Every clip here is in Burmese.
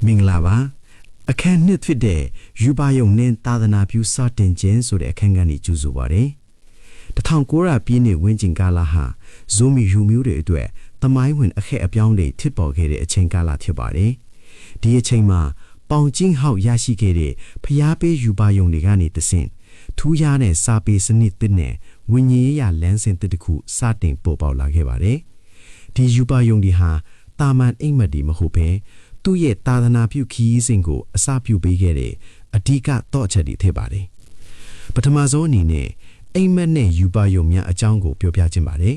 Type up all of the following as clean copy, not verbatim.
မင်္ဂလာပါအခန်းနှစ်ဖြစ်တဲ့ယူပါယုံနဲ့သာသနာပြုစတင်ခြင်းဆိုတဲ့အခန်းကနေကြိုဆိုပါတယ်1900ပြည့်နှစ်ဝန်းကျင်ကာလဟာဇိုမီယူမျိုးတွေအတွက်သမိုင်းဝင်အခက်အပြောင်းတွေထစ်ပေါ်ခဲ့တဲ့အချိန်ကာလဖြစ်ပါတယ်ဒီအချိန်မှာပေါင်ကျင်းဟောက်ရရှိခဲ့တဲ့ဖျားပေးယူပါယုံတွေကနေတဆင့်ထူးခြားတဲ့စာပေစနစ်တစ်နဲ့ဝိညာဉ်ရေးလမ်းစဉ်တစ်ခုစတင်ပေါ်ပေါက်လာခဲ့ပါတယ်ဒီယူပါယုံတွေဟာတာမန်အိမ်မက်တွေမဟုတ်ဘဲသူ့ရဲ့သာသနာပြုခီးစဉ်ကိုအစပြုပေးခဲ့တဲ့အဓိကတော့ချက်တွေဖြစ်ပါတယ်ပထမဆုံးအနေနဲ့အိမ်မက်နဲ့ယူပါယုံများအကြောင်းကိုပြောပြခြင်းပါတယ်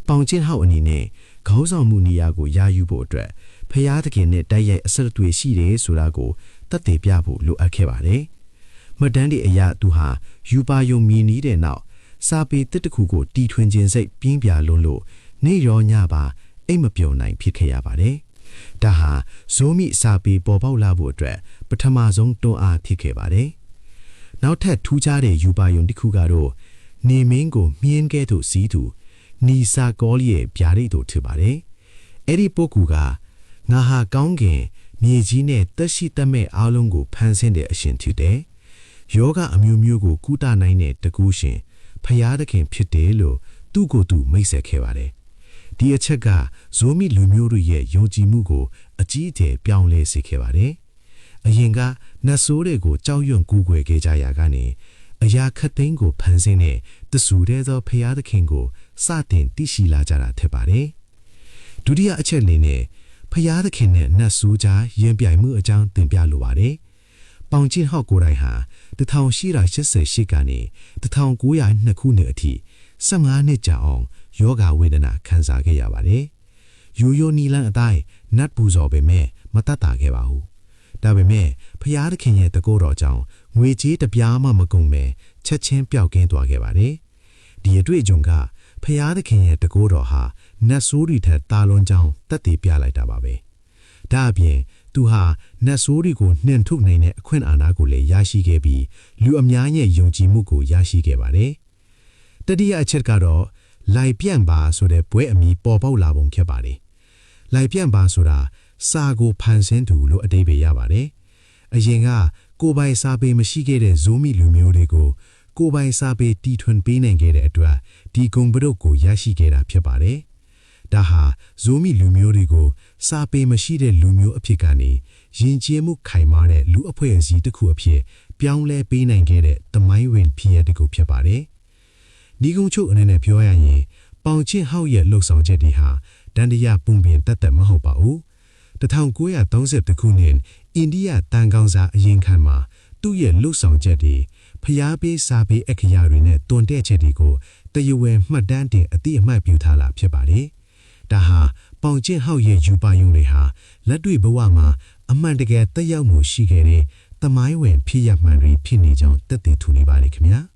ပေါင်ကျင်းဟောက်အနေနဲ့ခေါင်းဆောင်မှုနေရာကိုယာယူဖို့အတွက်ဖျားသခင်နဲ့တိုက်ရိုက်အဆက်အသွယ်ရှိတယ်ဆိုတာကိုသက်သေပြဖို့လိုအပ်ခဲ့ပါတယ်မတန်းဒီအရာသူဟာယူပါယုံမြင်နေတဲ့နောက်စာပေတစ်တစ်ခုကိုတီထွင်ခြင်းစိတ်ပြင်းပြလွန်းလို့နေရောညပါအိမ်မပြုံနိုင်ဖြစ်ခဲ့ရပါတယ်ဒါဟာဇိုမီစာပေပေါ်ပေါက်လာဖို့အတွက်ပထမဆုံးတွန်းအားဖြစ်ခဲ့ပါတယ်နောက်ထပ်ထူးခြားတဲ့ယူပါယုံတစ်ခုကတော့နေမင်းကိုမြင်းကဲ့သို့စီးသူနီစာကောလီရဲ့ဗျာဒိတ်တို့ထင်ပါတယ်အဲ့ဒီပုဂ္ဂိုလ်ကငါဟာကောင်းကင်မြေကြီးနဲ့တက်ရှိတမဲ့အားလုံးကိုဖန်ဆင်းတဲ့အရှင်ဖြစ်တယ်ယောဂအမျိုးမျိုးကိုကုသနိုင်တဲ့တကူရှင်ဖျားသခင်ဖြစ်တယ်လို့သူ့ကိုယ်သူမိတ်ဆက်ခဲ့ပါတယ်ဒီအချက်ကဇိုမီလူမျိုးတို့ရဲ့ယုံကြည်မှုကိုအကြီးအကျယ်ပြောင်းလဲစေခဲ့ပါတယ်အရင်ကနတ်ဆိုးတွေကိုကြောက်ရွံ့ကူးကွယ်ခဲ့ကြရာကနေအရာခတ်သိမ်းကိုဖန်ဆင်းတဲ့တဆူတဲ့သောဖျားသခင်ကိုစတင်သိရှိလာကြတာဖြစ်ပါတယ်ဒုတိယအချက်လေးနဲ့ဖျားသခင်နဲ့နတ်ဆိုးကြားရင်ပြိုင်မှုအကြောင်းသင်ပြလိုပါတယ်ပေါင်ကျင်းဟောက်ကိုယ်တိုင်ဟာ1888ကနေ1902ခုနှစ်အထိ15နှစ်ကြာအောင်ယောဂဝေဒနာခံစားခဲ့ရပါတယ်။ရိုးရိုးနီလန်းအတိုင်းနတ်ပူဇော်ပေမဲ့မတတ်တာခဲ့ပါဘူး။ဒါပေမဲ့ဖျားသခင်ရဲ့တကောတော်ကြောင့်ငွေကြေးတပြားမှမကုန်ပဲချက်ချင်းပျောက်ကင်းသွားခဲ့ပါတယ်။ဒီအတွေ့အကြုံကဖျားသခင်ရဲ့တကောတော်ဟာနတ်ဆိုးတွေထက်တာလွန်ကြောင်းသက်သေပြလိုက်တာပါပဲ။ဒါအပြင်သူဟာနတ်ဆိုးတွေကိုနှင်ထုတ်နိုင်တဲ့အခွင့်အာဏာကိုလည်းရရှိခဲ့ပြီးလူအများရဲ့ယုံကြည်မှုကိုရရှိခဲ့ပါတယ်။တတိယအချက်ကတော့လိုက်ပြန့်ပါဆိုတဲ့ပွဲအမည်ပေါ်ပေါက်လာပုံဖြစ်ပါတယ်။လိုက်ပြန့်ပါဆိုတာစာကိုဖန်ဆင်းသူလို့အဓိပ္ပာယ်ရပါတယ်။အရင်ကကိုပိုင်စာပေမရှိခဲ့တဲ့ဇိုမီလူမျိုးတွေကိုကိုပိုင်စာပေတီထွင်ပေးနိုင်ခဲ့တဲ့အတွက်ဒီဂုဏ်ပဒုတ်ကိုရရှိခဲ့တာဖြစ်ပါတယ်။ဒါဟာဇိုမီလူမျိုးတွေကိုစာပေမရှိတဲ့လူမျိုးအဖြစ်ကနေယဉ်ကျေးမှုခိုင်မာတဲ့လူအဖွဲ့အစည်းတစ်ခုအဖြစ်ပြောင်းလဲပေးနိုင်ခဲ့တဲ့သမိုင်းဝင်ဖြစ်ရပ်တစ်ခုဖြစ်ပါတယ်။ဒီကုန်းချုပ်အနေနဲ့ပြောရရင်ပေါင်ကျင်းဟောက်ရဲ့လှုပ်ဆောင်ချက်တွေဟာတန်တရာပုံပြင်တတ်မဟုတ်ပါဘူး1930ခုနှစ်အိန္ဒိယတန်ကောင်စာအရင်ခန့်မှာသူ့ရဲ့လှုပ်ဆောင်ချက်တွေဖျားပေးစာပေအခရာတွေနဲ့တွန်တဲ့ချက်တွေကိုတရဝယ်မှတ်တမ်းတင်အတိအမှတ်ပြုထားလာဖြစ်ပါတယ်ဒါဟာပေါင်ကျင်းဟောက်ရဲ့ယူပါယုံတွေဟာလက်တွေ့ဘဝမှာအမှန်တကယ်သက်ရောက်မှုရှိခဲ့တဲ့သမိုင်းဝင်ဖြစ်ရပ်မှန်တွေဖြစ်နေကြောင်းသက်သေထူနေပါလေခင်ဗျာ